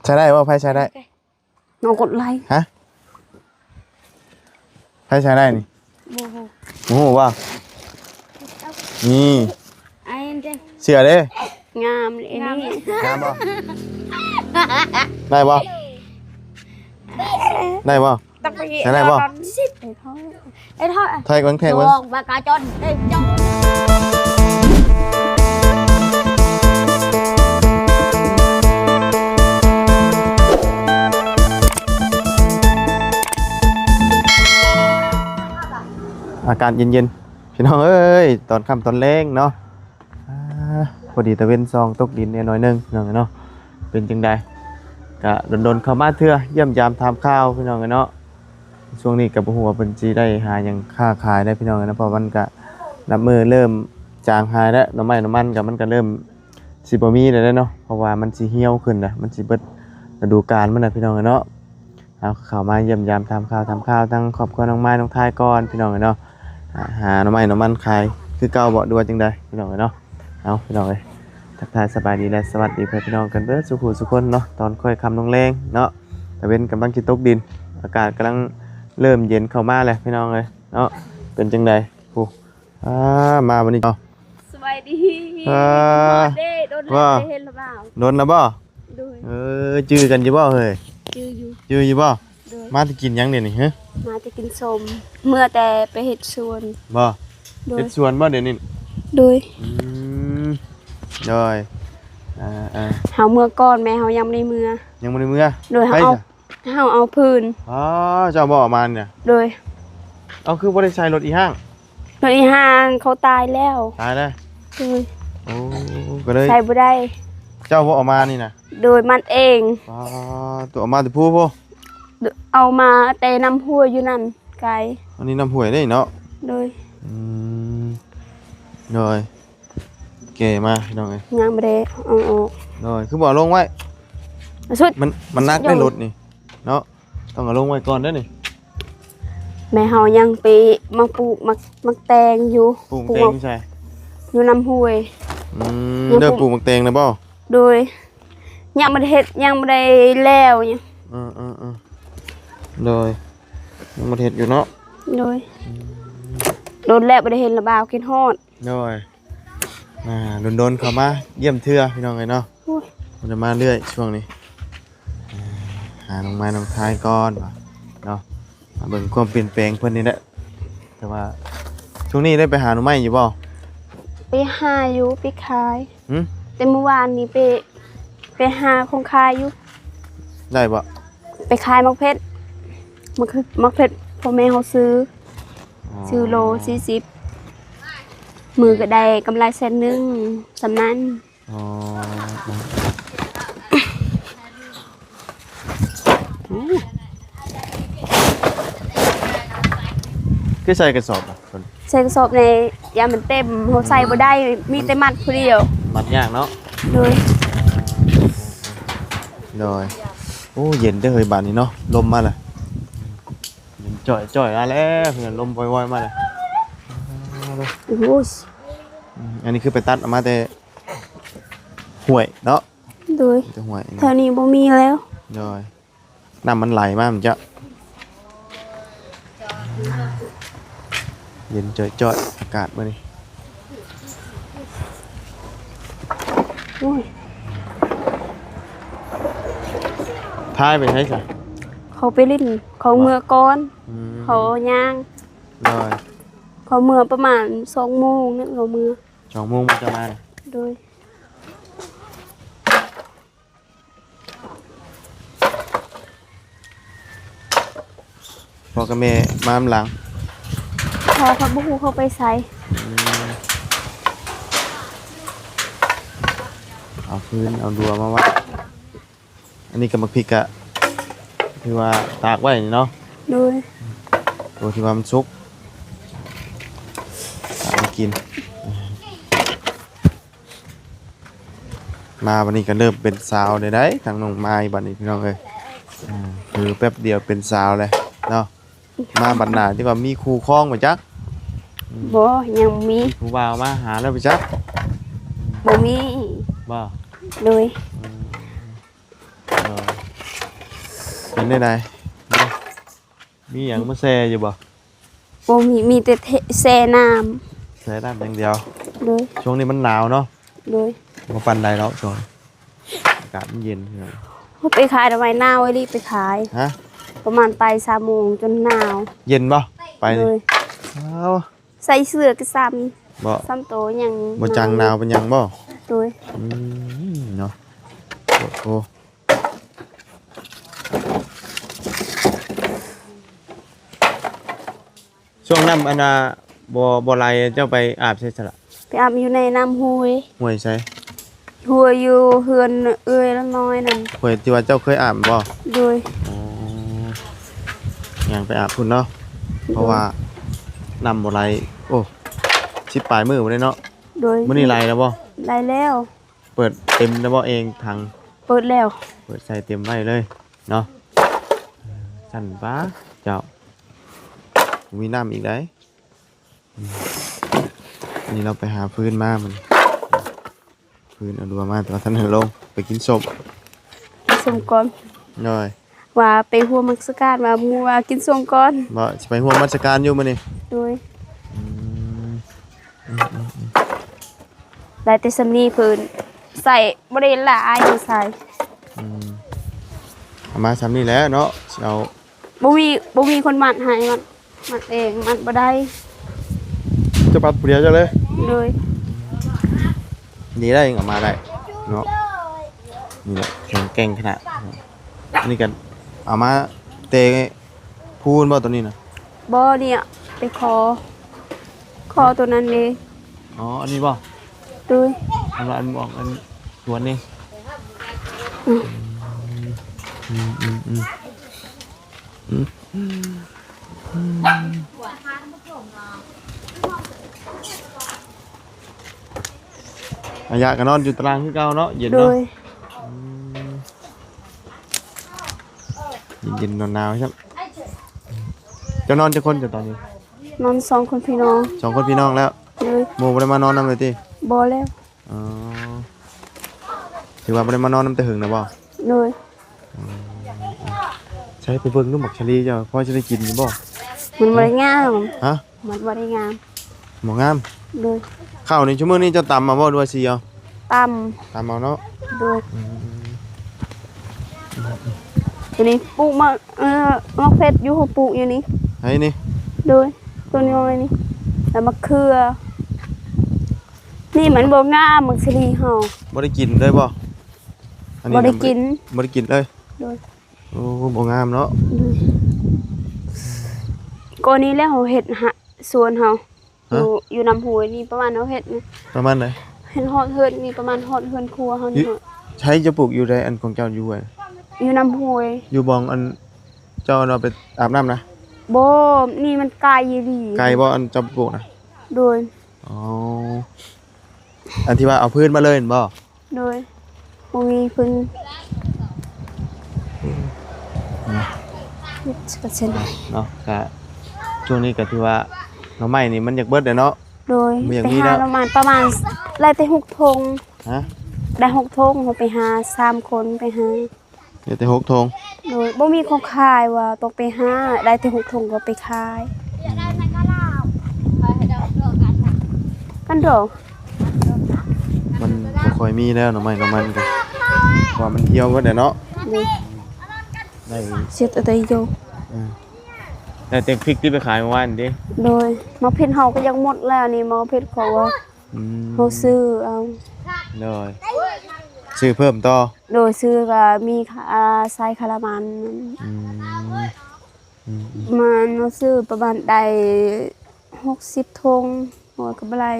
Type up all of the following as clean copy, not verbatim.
ใช้ได้ว่าไพ่ใช้ได้น้องกดไลค์ฮะไพ่ใช้ได้นี่โอ้โหว่านี่เสือเด้งามเลยนี่งามบ่ได้บ่ได้บ่ใช้ได้บ่ไอ้ท่อไทยกันแข่งมั้ยมากาจนไอ้จงอากาศเย็นๆพี่น้องเอ้ยตอนค่ำตอนแรงเนาะพอดีตะเวนซองตกดินเนี่ยน้อยนึงพี่น้องเนาะเป็นจังใดก็โดนๆเข้ามาเถื่อเยี่ยมยามทำข้าวพี่น้องเนาะช่วงนี้กับหัวเป็นจีได้หายังค่าขายได้พี่น้องนะเพราะมันก็นับมือเริ่มจางหายแล้วน้ำมันกับมันก็เริ่มสิบมีเลยเนาะเพราะว่ามันสิเหี่ยวขึ้นนะมันสิเบิดฤดูกาลมันนะพี่น้องเนาะเอาเข้ามาเยี่ยมยามทำข้าวทั้งครอบครัวน้องไม้น้องทายก่อนพี่น้องเนาะหาน้ำมันขายคือเก่าบ่ดูจังใดพี่น้องเนาะเอาพี่น้องเลยทักทายสบายดีและสวัสดีเพื่อนพี่น้องกันเด้อสุขุสุขคนเนาะตอนค่อยคำลงแรงเนาะแต่เป็นกำลังจิตตกดินอากาศกำลังเริ่มเย็นเข้ามาเลยพี่น้องเลยเนาะเป็นจังใดผู้มาวันนี้เนาะสบายดีว่าเห็นหรือเปล่าโดนนะบ่จื้อกันอยู่บ่เฮ้ยจื้ออยู่บ่มาจะกินยังเดี๋ยวนี้ฮะมาจะกินส้มเมื่อแต่ไปเห็ดสวนบ่เห็ดสวนบ่เดี๋ยวนี้โดยโดยเฮาเมื่อก่อนแม่เฮายังไม่ได้เมื่อโดยเฮาเอาพื้นเจ้าบ่อมาเนี่ยโดยเอาคือบ่ได้ใช้รถอีห้างเขาตายแล้วโดยโอ้ก็เลยใช้บ่ได้เจ้าบ่ออกมานี่นะโดยมันเองตัวออกมาแต่ผู้บ่เอามาแต่น้ำห้วยอยู่นั่นไกลอันนี้น้ำห้วยได้เนาะโดยโดยเก๋มาพี่น้องเอ้ยยังบ่ได้เอาออกโดยคือบ่ลงไว้มันนักได้รถนี่เนาะต้องเอาลงไว้ก่อนเด้อนี่แม่เฮายังไปมาปลูกมักแตงอยู่ปลูกแตงใช่อยู่น้ำห้วยเด้อปลูกมักแตงนะบ่โดยยังบ่ได้เฮ็ดยังบ่ได้แล้วเนี่ยโดยยังบ่เฮ็ดอยู่เนาะโดยโดนแล้วบ่ได้เห็นระบาวกินฮอดโดยโดนเข้ามาเยี่ยมเทื่อพี่น้องเอ้ยเนาะมันจะมาเรื่อยช่วงนี้หาน้องไม้น้องทายก่อนเนาะเบิ่งความเปลี่ยนแปลงเพิ่นนี่แหละแต่ว่าช่วงนี้ได้ไปหาหน่อไม้อยู่บ่ไปหาอยู่ไปขายแต่เมื่อวานนี้ไปหาคงขายอยู่ได้บ่ไปขายมักเพชรพ่อแม่เขาซื้อโล40มือก็ได้กำไร100,000สำนั้นคือใส่กระสอบใส่กระสอบในยามันเต็มเขาใส่บ่ได้มีแต่มัดผู้เดียวมัดยากเนาะโดยโอ้เย็นได้เฮยบานนี้เนาะลมมาเลยเย็นจ่อยมาแล้วเพื่อนลมว่อยๆมาเลยอันนี้คือไปตัดออกมาแต่ห่วยเนาะโดยแถวนี้บ่มีแล้วโดยน้ำมันไหลมากมันจะเย็นจ่อยอากาศมานี่ท้ายไปใช่ไหมเขาไปลิ้นเขาเมื่อก่อนเขาย่างเขาเมื่อประมาณ2 โมงเนี่ยเขาเมื่อ2 โมงมันจะมาโดยพอกับแม่มาหลังพอเขาบุกเขาไปใส่เอาพื้นเอาดัวมาไว้อันนี้กับมักพริกอะที่ว่าตากไว้เนาะโดยตัวที่ว่ามันซุกตากมากินมาวันนี้ก็เริ่มเป็นสาวได้ทางน้องไม้บัดนี้พี่น้องเลยคือแป๊บเดียวเป็นสาวเลยเนาะมาบัดหน้าที่ว่ามีครูคล้องมาจักบ่ยังมีครูบ่าวมาหาแล้วไปจักบ่มีบ่โดย เป็นได้ไดบ่มีหยังมาแซ่อยู่บ่ บ่มีแต่แช่น้ำ แซ่น้ำอย่างเดียว โดย ช่วงนี้มันหนาวเนาะ โดย บ่ปานใดแล้วช่วงนี้อากาศมันเย็นพี่น้อง เขาไปขายทำไมหน้าไว้รีบไปขาย ฮะ ประมาณไป3 โมงจนหนาว เย็นบ่ไป เล นี่ ย อ้าว ใส่เสื้อก็ซ้ บ่ ำซ้ำโตยัง บ่จังหนาวเป็นหยังบ่ โดย เนาะโอ้โหช่วงน้ำอันน่ะบ่ไหลเจ้าไปอาบใช่สละ ไปอาบอยู่ในน้ำห้วย ห้วยใช่ หัวอยู่เฮือนเอ้ยแล้วน้อยนั่น ห้วยที่ว่าเจ้าเคยอาบบ่ โดย อ๋อยังไปอาบพุ่นเนาะเพราะว่าน้ำบ่ไหลโอ้ชิดปลายมือบ่ได้เนาะ โดย มื้อนี้ไหลแล้วบ่ ได้แล้ว เปิดเต็มแล้วบ่เองทาง เปิดแล้ว เปิดใส่เต็มไว้เลยเนาะสั่นป้าเจ้ามีน้ำอีกได้นี่เราไปหาพื้นมามันพื้นเอาดูมาแต่ว่าท่านเห็นลงไปกินศพ สมก่อน หน่อย ว่าไปหัวมักสการมามูว่ากินสมก่อน บ่สิไปห่วงราชการอยู่มื้อนี้ โดยได้แต่สำนีเพิ่นใส่บ่ได้หลายใส่ เอามาซ้ำนี่แหล้วเนาะสิเอา บ่มีคนมัดให้มัดเองมัดบ่ได้ จะปัดผู้เดียวเจ้าเลย โดย นี่ได้ยังเอามาได้เนาะนี่แหละแข็งแกร่งขนาดนี่กันเอามาเตะพูนบ่ตัวนี้นะ บ่เนี่ยไปขอตัวนั้นเด้ อ๋ออันนี้บ่ โดย อันว่าอันบอกอันสวนนี่อายะก็นอนอยู่ตารางคือเก่าเนาะเย็น โด เนาะ ย เย็นๆหนาวๆใช่ไหมจะนอนจะคนจะตอนนี้ นอน2 คนพี่น้อง สองคนพี่น้องแล้ว โดย โมบ่ได้มานอนนำเลยติ บ่แล้ว อ๋อถือว่าบ่ได้มานอนนำแต่หึงนะบ่ โดย ใช้ไปเบิ่งดูหมักชะลีเจ้าพ่อจะได้กินอยู่บ่ มันบ่ได้งาม ฮะ มันบ่ได้งาม หมองาม โดย ข้าวนี่ชั่วโมงนี้เจะตำมาบ่ด้วยสิเอา ต่ ตำเอาเนาะ ำโดยตัวนี้ปลูกมะมะเพชรอยู่เขาปลูกอยู่นี่ ให้นี่ โดยตัวนี้อะไรนี่แล้วมะเขือนี่มันบ่งามมักสิรีเฮา บ่ได้กินเลยบ่อั บ่ได้กิน บ่ได้กินเลย โดย โอ้บ่งามเนาะ ก่อนนี้แล้วเฮาเฮ็ดสวนเฮาอยู่น้ำห้วยนี่ประมาณเฮาเฮ็ดนี่ ประมาณไหน เฮ็ดฮอดเฮือนนี่ประมาณฮอดเฮือนครัวเฮานี่เนาะ ใช้จะปลูกอยู่ในอันของเจ้าอยู่ไว้ อยู่น้ำห้วย อยู่บองอันเจ้าเราไปอาบน้ำนะ บ่นี่มันไกลอีหลี ไกลบ่อันเจ้าปลูกนะ โดย อ๋ออันที่ว่าเอาพื้นมาเลยเห็นบ่ โดยบ่มีเพิ่นก็เช่น เนาะก็ช่วงนี้ก็ที่ว่าหน่อไม้นี่มันอยากเบิดเด้อเนาะ โดย มีอย่าง ไป นี้ หา แล้ว ประมาณได้แต่6 ธง ฮะ ได้6 ธงเขาไปหา3 คนไปหา เดี๋ยวแต่6ธง โดยบ่มีของขายว่าต้องไปหาได้แต่6 ธงก็ไปขายกันดอก มันบ่ค่อยมีแล้วหน่อไม้หน่อมันก็เพราะว่ามันเหี่ยวเบิดเด้อเนาะ นี่ ได้ เสียตัวอยู่ ได้แต่พริกที่ไปขายเมื่อวานดิ โดยมะเพ็ดเฮาก็ยังหมดแล้วนี่มะเพ็ดเขาว่า อืม เฮาซื้อเอา เลยซื้อเพิ่มต่อ โดยซื้อก็มีใส่คารามัน อืม มันเฮาซื้อประมาณได้60 ธงหัวก็บ่ได้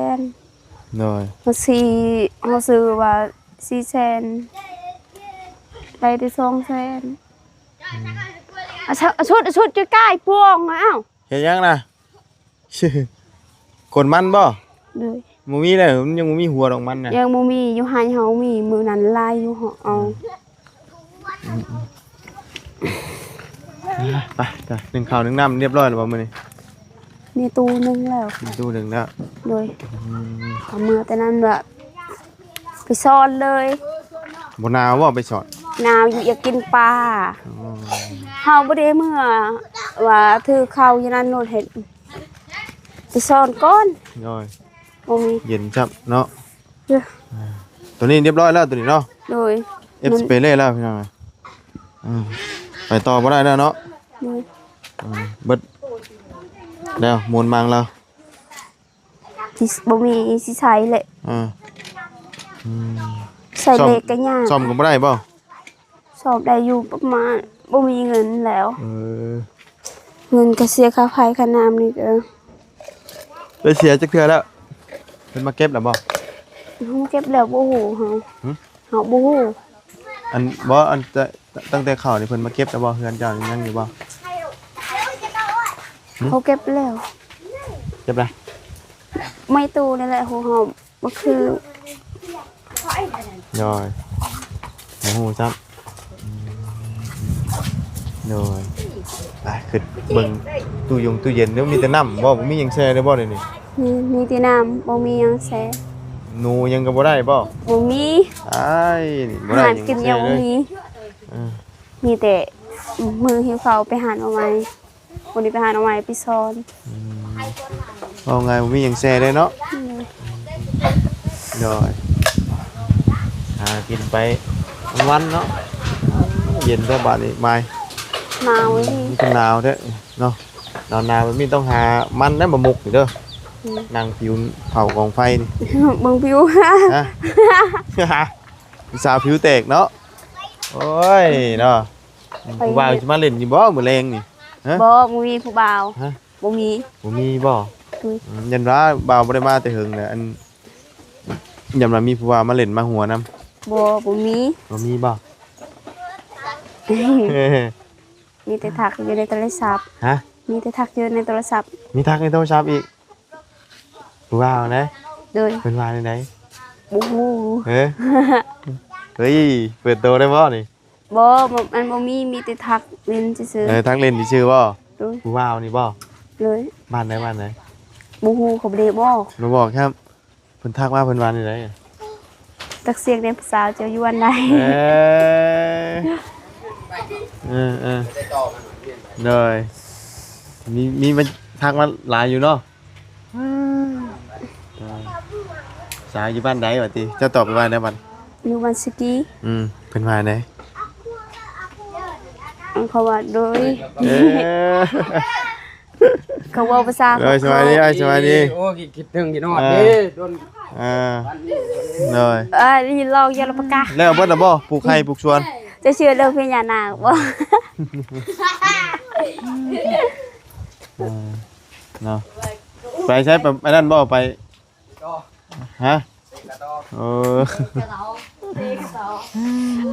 200,000 เลย เฮาซื้อว่า400,000ได้แต่200,000ชุดจะใกล้พวงอ้าว เฮ็ดยังนะชื่อคนมันบ่ เลย บ่มีเลยมันยังบ่มีหัวดอกมันน่ะ ยังบ่มีอยู่ให้เฮามีมื้อนั้นลายอยู่เฮาเอา ไปจ้ะนึ่งข้าวนึ่งน้ำเรียบร้อยแล้วบ่มื้อนี้ มีตู้นึงแล้ว มีตู้หนึงแล้ว เลยเอามือแต่นั้นแบบไปซ่อนเลย บ่หนาวบ่ไปสอด หนาวอยู่อยากกินปลา อ๋อ เฮาบ่ได้เมื่อว่าถือข้าวอยู่นั่นโน่นเห็นไปซ่อนก่อน ย่อย บ่มี เย็นจับเนาะ เด้อ ตัวนี้เรียบร้อยแล้วตัวนี้เนาะ โดย F สเปเล่แล้วพี่น้องไปต่อบ่ได้แล้วเนาะ โดย เบิดแล้วหมุนมังแล้ว สิบ่มีสิใช้เลย อ่า ใส่เหล็กก็ยาก ซ่อมก็บ่ได้บ่ สอบได้อยู่ประมาณบ่มีเงินแล้ว เออ เงินก็เสียค่าไฟค่าน้ำนี่ก็ ไปเสียจักเทื่อแล้วเพิ่นมาเก็บแล้วบ่ เฮาเก็บแล้วบ่ฮู้เฮา หึ เฮาบ่ฮู้ อันบ่อันจะตั้งแต่เข้านี่เพิ่นมาเก็บแล้วบ่เฮือนเจ้ายังอยู่บ่ เขาเก็บแล้ว เก็บแล้ว ไม่ตู้นี่แหละของเฮาบ่คือ ย่อยโอ้โหจับย่อยไปขึ้นเบิ่งตู้เย็นเดี๋ยวมีแต่น้ำบ่มีหยังแช่ได้บ่เดี๋ยวนี้ มีแต่น้ำบ่มีหยังแซ่ หนูยังก็บ่ได้บ่ บ่มี อ้ายนี่บ่ อา ได้ หาร หยัง กิน แช่ ยังบ่ เลย มี เออ มีแต่มือหิวข้าวไปหาหน่อไม้วันนี้ไปหาหน่อไม้ไปซ่อน เอาไงบ่มีหยังแช่ได้เนาะย่อยกินไปวันเนาะเย็นแต่บาดนี้ไม่ หนาวนี่ มันก็หนาวเด้อเนาะหนาวมันมีต้องหามันได้มามุกนี่เด้อนั่งผิวเผากองไฟนี่ เบิ่งผิว ฮะ วิสาวผิวแตกเนาะโอ้ยเนาะผู้บ่าวสิมาเล่นอยู่บ่มื้อแลงนี่ฮะ บ่มีผู้บ่าว ฮะ บ่มี บ่มีบ่ ตุ้ย ยันว่าบ่าวบ่ได้มาแต่หึงเนี่ยอันยันว่ามีผู้บ่าวมาเล่นมาหัวนํ บ่มี บ่มีบ่ มีแต่ทักอยู่ในโทรศัพท์ ฮะ มีแต่ทักอยู่ในโทรศัพท์ มีทักในโทรศัพท์อีกผู้บ่าวนะ โดย เพิ่นว่าไหน บ่ฮู้ เฮ้ย เฮ้ย เปิดโตได้บ่นี่ บ่มันบ่มีแต่ทักเล่นซื่อ ทักเล่นที่ชื่อบ่ ๆโดย ผู้ว่าวนี่บ่ เลย บ้านไหนบ้านไหน บ่ฮู้เขาบ่ได้บอก มาบอกครับเพิ่นทักว่าเพิ่นว่านี่ได ตักเสียงในภาษาเจ้าอยู่อันใด เออเลยมีมันทักมาหลายอยู่เนาะสายอยู่บ้านใดวะติเจ้าตอบไปว่าไหนบ้าน อยู่วันสกี เพิ่นว่าไหน เขาว่าโดย เอ้ย เขาเว้าภาษา เอ้ยสวัสดีสวัสดี โอ้คิดถึงคิดฮอดเด้โดน เลย นี่เราอย่าละปากกา แล้วเบิดแล้วบ่ปลูกไข่ปลูกสวน จะเชื่อเรื่องพญานาคบ่ เนาะไปใช้ไปอันนั้นบ่ไปฮะเออ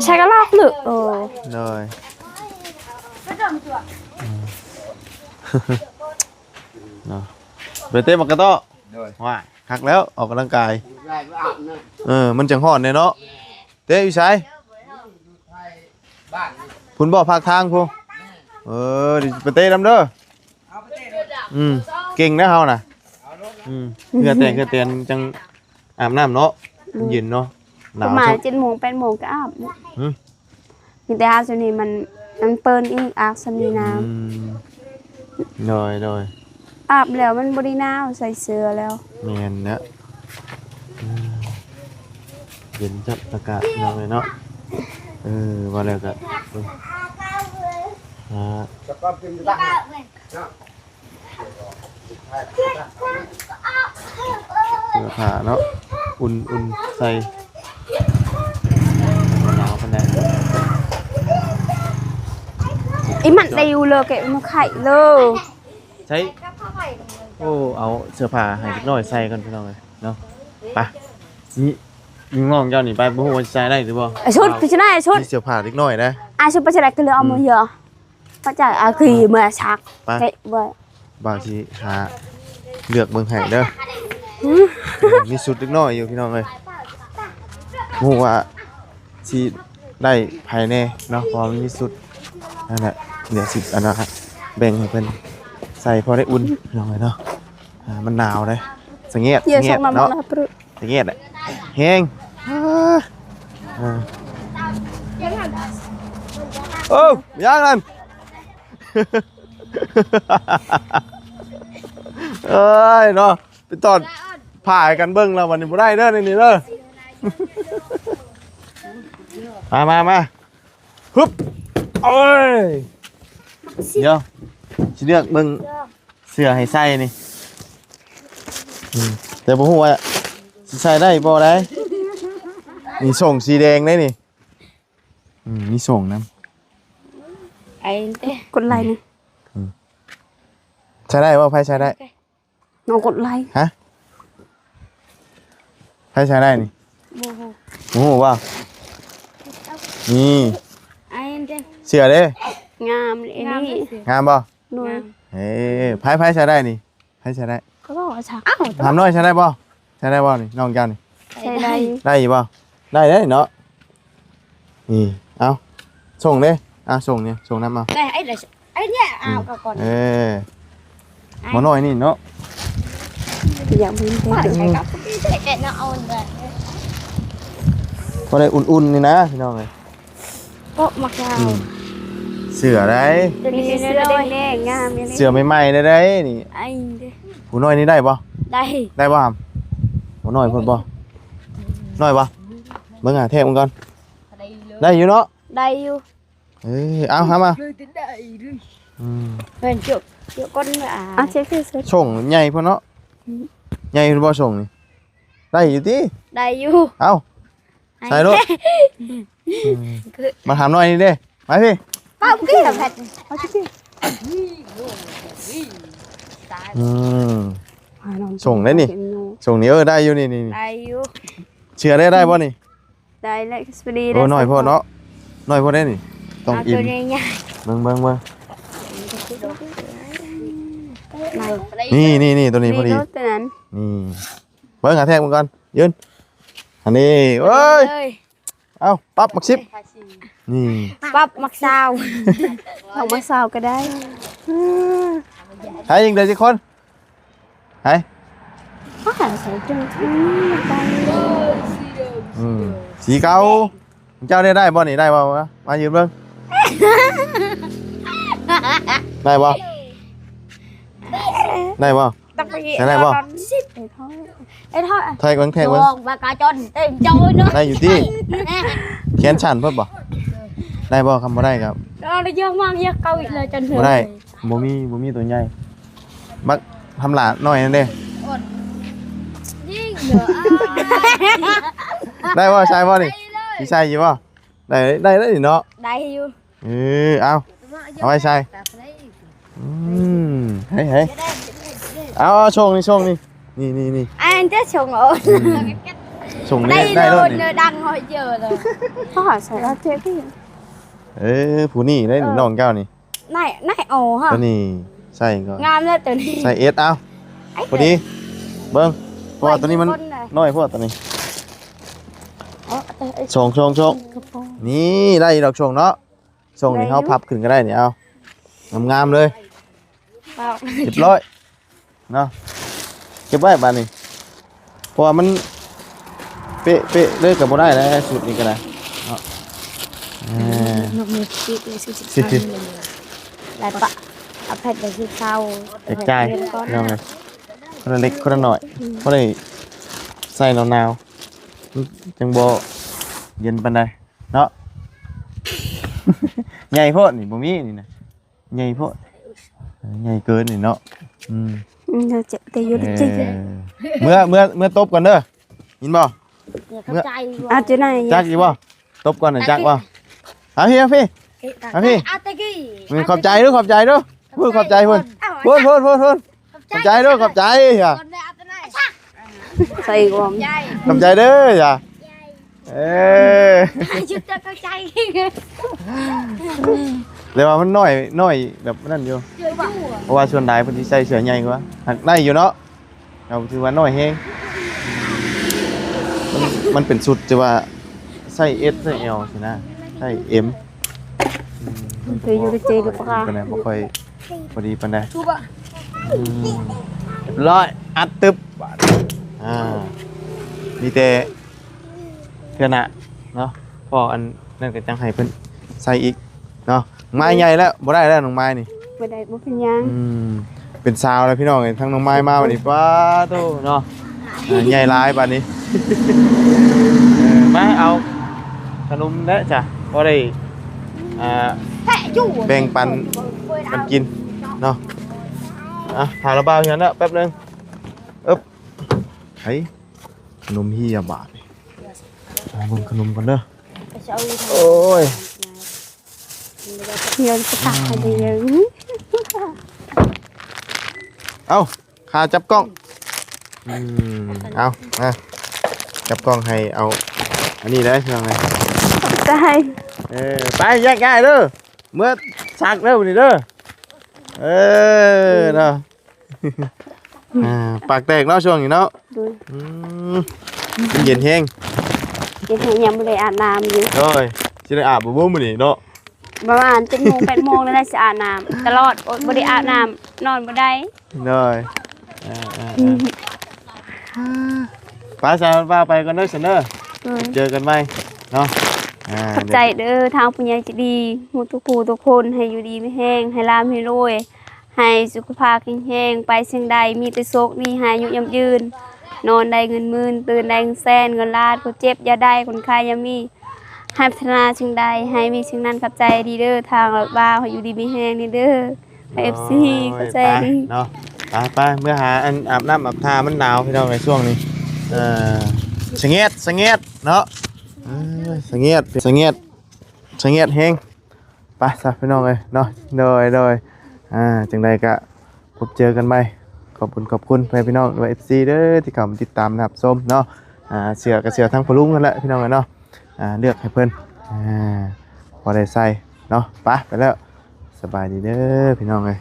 ใช่ก็ลอกหรือเลยเนาะไปเต้นมักกะโต้ว่าหักแล้วออกกำลังกายมันจังฮ้อนเนาะเต้อยู่ไสพุ่นบ่ภาคทางพุ่นดิไปเต้นำเด้อเก่งนะเฮาน่ะเพื่อแต่งจังอาบน้ำเนาะเย็นเนาะห ป นาว ระมาณ จัง 7 โมง 8 โมงก็อาบ หืม มีแต่อาบส่วนนี้มันเปิ้นอีกอาบส่วนนี้น้ โดย ำอาบแล้วมันบ่ได้หนาวใส่เสื้อแล้ว แม่นนะเย็นจับอากาศเนาะเลยเนาะว่าแล้วก็จะก็เป็นตั้ง เสื้อผ้าเนาะอุ่นใส่หนาวปานใด อีมันได้อยู่เลยแกมาไข่เลย ใช้เอาเสื้อผ้าให้เล็กน้อยใส่กันพี่น้องเลยเนาะไปนี่ยิงน้องเจ้านี่ไปบ่ฮู้ว่าใส่ได้หรือบ่ ชุดพี่ชนะชุด มีเสื้อผ้าเล็กน้อยนะ ชุดไปชนะก็เลยเอามาเยอะมาจากคือมาชัก ไป เตะบ่ บางทีหาเลือกเบิ่งให้เด้อมีสุดเล็กน้อยอยู่พี่น้องเอ้ยฮู้ว่าสิได้ภายในเนาะเพอมันมีสุดนั่นแหละเดี๋ยวสิอันนะครับแบ่งให้เพิ่นใส่พอได้อุ่นพี่น้องเอ้ยเนาะมันหนาวเลยสังเกต เยอะส่งมา เนาะ แล้วปรึ สังเกตแฮง โอ้ย่างนั่น เอ้ยเนาะไปตอดผ่ายกันเบิ้งแล้ววันนี้บ่ได้เด้อนี่เด้อ มาฮึบโอ้ยเดี๋ยวสิเลือกเบิ้งเสื้อให้ใส่นี่แต่บ่ฮู้ว่าสิใส่ได้บ่ได้นี่ส่งสีแดงได้นี่มีส่งนำ ไอ้เด้กดไลค์นี่ ใช้ได้บ่ไผใช้ได้ น้องกดไลค์ ฮะไผใช้ได้นี่ โอ้โห โอ้ว่านี่ ไอ้เด้ เสื้อเด้ งามเลยนี่ งามบ่ หนู เอ้ไผใช้ได้นี่ไผใช้ได้ ก็บอกว่าชัก ถามหน่อยใช้ได้บ่ใช้ได้บ่นี่น้องกันนี่ ใช่ได้ ได้อยู่บ่ได้เด้เนาะนี่เอาส่งเด้ส่งเนี่ยส่งน้ำเอา ได้ไอ้เนี่ยเอาก่อน หมอน้อยนี่เนาะ อยากมีเด็ก ใช่ครับแกะน้าเอาเลย พอได้อุ่นๆนี่นะพี่น้องเอ้ย โป๊ะมักยาว เสื้อได้ จะมีเสื้อแดงๆงามอย่างนี้ เสื้อใหม่ๆได้นี่ ไอ้เด้ ผู้น้อยนี่ได้บ่ ได้ ได้บ่ครับหมอน้อยเพิ่นบ่น้อยบ่เบิ่งเทพมันก่อนได้อยู่เนาะ ได้อยู่ เอาหามา เป็นจุกก้นอ่ะเช็คเสื้อ ส่งใหญ่พุ่นเนาะใหญ่เพิ่นบ่ส่งนี่ได้อยู่ติ ได้อยู่ เอาใส่รถมาถามหน่อยนี่เด้มาพี่ ป้าพี่แพทเอาที่ ส่งได้นี่ส่งนี่ได้อยู่นี่ ได้อยู่ เชื่อได้บ่นี่ ได้แล้วสวัสดี โอ้น้อยพอเนาะน้อยพอได้นี่ต้องอิ่ม ตัวใหญ่ เบิ่งนี่ตัวนี้พอดี ตัวนั้น นี่เบิ่งแทกมันก่อนยืนอันนี้เอ้ยเอาปั๊บมักซิบนี่ ปั๊บมักซาวเอามักซาวก็ได้ ให้ยิงเดี๋ยวสิคนให้ ก็หาใส่จุดได้ สีเก่าเจ้าได้บ่นี่ได้บ่วะมายืมเบิ่งได้บ่ได้บ่ ต้องไป ใช้ได้บ่ ไอ้ท่อ ไทยกันแทกเบิ่ง บากาจนเต็มจอยเนาะ ได้อยู่ที่เขียนฉันเพิ่นบ่ได้บ่คำบ่ได้ครับ เราได้เยอะมากเยอะเก่าอีกเลยจนถึง บ่ได้บ่มีตัวใหญ่มักทำหลานหน่อยนั่นเด้ ยิ่งเหลือ ได้บ่ใช่บ่นี่สิใช่อยู่บ่ได้นี่เนาะ ได้อยู่ เอาไว้ใช่เฮ้ยเอาชงนี่นี่ anh chết chồng ơi ชงนี่ đây ได้แล้ว luôn นี่ đang ngồi chờ rồi có hỏi xảy ra chuyện cái gì ผู้นี่ได้น้องเจ้านี่ này ồ hả ตัวนี้ใส่ก่อน ngam lên từ đi ใส่เอสเอาพอดีเบิ้งเพราะว่าตัวนี้มันน้อยพวกตัวนี้ชงนี่ได้ดอกชงเนาะชงนี่เขาพับขึ้นก็ได้เนี่ยเอางามๆเลยเรียบร้อยเนาะเก็บไว้บ้านนี้เพราะว่ามันเป๊ะเลยกับบ่ได้แล้วสุดนี้ก็ได้เนาะlại bạ phải để khi sau เด็กใจยังไงคนละเล็กคนละหน่อยเพราะได้ใส่หนาวๆจังบ่เย็นปานใดเนาะ ใหญ่โพดนี่บ่มีนี่นะใหญ่โพดใหญ่เกินนี่เนาะchạy tay vô đi chơi เมื่อตบก่อนเด้อยินบ่ à chỗ này จักอยู่บ่ตบก่อนน่ะจักบ่เอาพี่พี่ อาตะกี้ ขอบใจเด้อพูดขอบใจพูดขอบใจเด้อขอบใจอ่ะ คนได้อาตะไหน Sài Gòn ใหญ่ ขอบใจเด้อจ้ะชุดจะเข้าใจ เลยว่ามันน้อยแบบนั่นอยู่เพราะว่าส่วนใหญ่เพิ่นสิใส่เสื้อใหญ่กว่าหักได้อยู่เนาะเราถือว่าน้อยแฮงมันเป็นสุดจะว่าใส่ S ใส่ L สินะใส่ M thì vô đi chơi được ปา không นใดบ่ค่อยพอดีปานใดร้อยอัดตึ๊บมีแต่เทื่อหน้าเนาะพออัน นั่นก็จังให้เพิ่นใส่อีกเนาะไม้ใหญ่แล้วบ่ได้แล้วน้องไม้นี่ บ่ได้บ่เป็นหยัง เป็นสาวแล้วพี่น้องเอ้ยทั้งน้องไม้มาบัดนี้ป้าโตเนาะใหญ่หลายบัดนี้มาเอาขนมเด้อจ้ะบ่ได้แพะอยู่ แบ่งปันกันกินเนาะถ่ายระบายอย่างนั้นแป๊บนึงเฮ้ยขนมเฮียบาทเอาเบิ่งขนมกันเด้อโอ้ย เดี๋ยวจะตักให้เดี๋ยว เอาขาจับกล้องเอาจับกล้องให้เอาอันนี้ได้ใช่ไหม ได้ ไปแยกง่ายเด้อเมื่อสักเด้อนี่เด้อเนาะปากแตกเนาะช่วงนี้เนาะ ดู เย็นแห้ง เดี๋ยวให้ยังบ่ได้อาบน้ำอยู่ โอ้ยสิได้อาบบ่มื้อนี้เนาะ ประมาณ7 โมง 8 โมงแล้วได้สิอาบน้ำตลอดบ่ได้อาบน้ำนอนบ่ได้ เลยป้าสาวป้าไปกันเด้อเสนอเจอกันไหมเนาะ ขอบใจเด้อทางผู้ใหญ่ใจะดีหมู่ทุกผู้ทุกคนให้อยู่ดีไม่แห้งให้ร่ำให้รวยให้สุขภาพแข็งแรงไปเชียงใดมีแต่โชคดีให้อายุยั่งยืนนอนได้เงินหมื่นตื่นได้เงินแสนเงินล้านคนเจ็บอย่าได้คนไข้อย่ามีให้พัฒนาเชียงใดให้มีเชียงนั้นขอบใจดีเด้อทางบ้านให้อยู่ดีไม่แห้งนี่เด้อให้ FC ขอบใจดี เนาะไปเมื่อหาอันอาบน้ำอาบท่ามันหนาวพี่น้องในช่วงนี้สงเงียดเนาะสงเงียดแห้งไปซะพี่น้องเลยเนาะโดยจังใดก็พบเจอกันใหม่ขอบคุณพี่น้องด้วย FC เด้อที่เข้ามาติดตามนะครับส้มเนาะเสือกับเสือทั้งพลุงกันแหละพี่น้องเนาะเลือกให้เพิ่นพอได้ใส่เนาะไปแล้วสบายดีเด้อพี่น้องเลย